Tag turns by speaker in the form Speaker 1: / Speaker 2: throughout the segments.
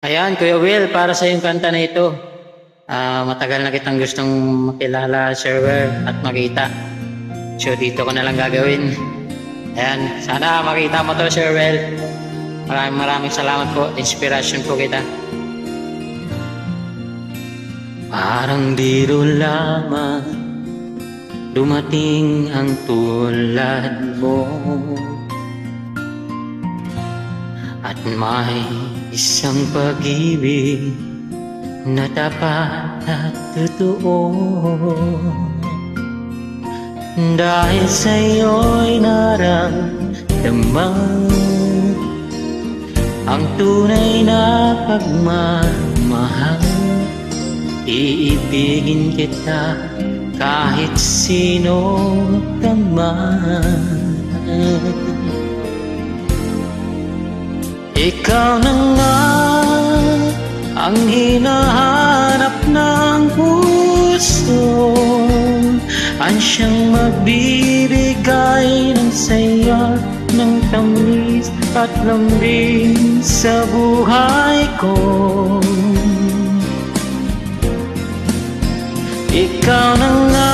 Speaker 1: Ayan, Kuya Will, para sa yung kanta na ito. Matagal na kitang gustong makilala, server, at makita. So, dito ko na lang gagawin. Ayan, sana makita mo to, Sir Will. Maraming salamat po. Inspirasyon po kita. Parang biro lamang dumating ang tulad mo, at may isang pag-ibig na tapat at totoo. Dahil sa'yo'y naramdaman ang tunay na pagmamahal. Iibigin kita kahit sino ka man. Ikaw na nga ang hinahanap ng puso, ansyang magbibigay ng saya, ng tamis at lambing sa buhay ko. Ikaw na nga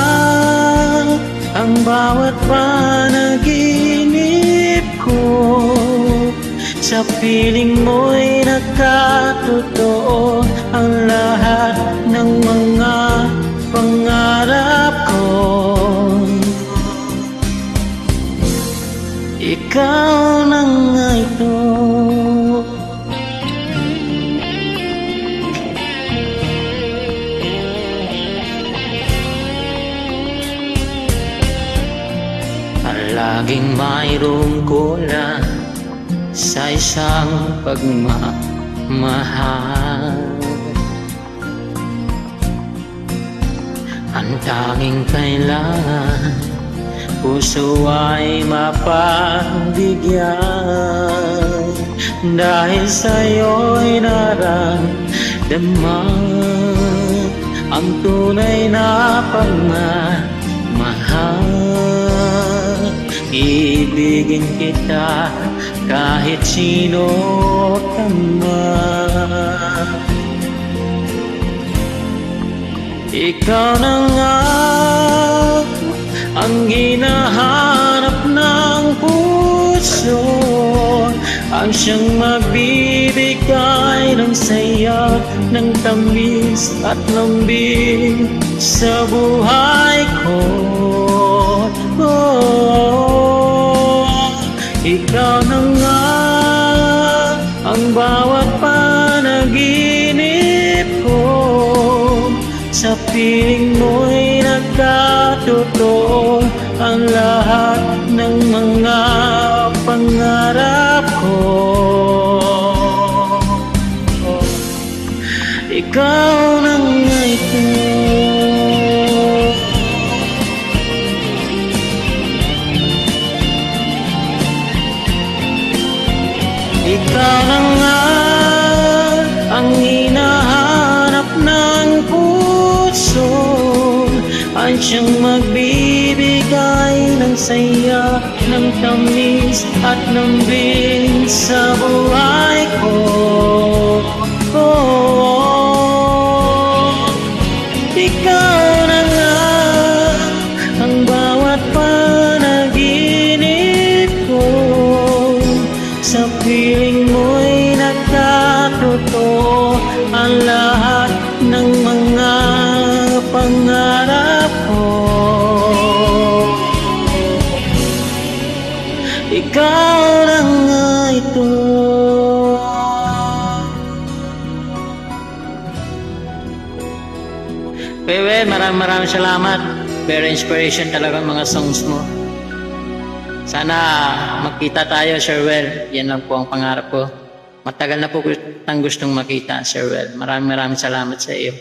Speaker 1: ang bawat panaginip ko, sa piling mo'y nakatotoo ang lahat ng mga pangarap ko. Ikaw na nga ito. Laging mayroong kulang sa isang pagmamahal. Ang tanging kailangan puso ay mapagbigyan, dahil sa'yo'y naramdaman ang tunay na pagmamahal. Ibigin kita kahit sino ka man. Ikaw na nga ang hinahanap ng puso, ang siyang magbibigay ng saya, ng tamis at lambing sa buhay ko. Ikaw na nga ang bawat panaginip ko, sa piling mo'y nagkatotoo ang lahat ng mga pangarap ko. Ikaw na nga ito. Ikaw na nga ang hinahanap ng puso, ansyang magbibigay ng saya, ng tamis at lambing sa buhay ko. Ikaw na nga ang bawat panaginip ko, sa piling mo'y nagkatotoo ang lahat ng mga pangarap ko. Ikaw na nga ito. Pewe, maraming salamat. Very inspiration talaga mga songs mo. Sana magkita tayo, Sir Well. Yan lang po ang pangarap ko. Matagal na po kitang gustong makita, Sir Well. Maraming salamat sa iyo.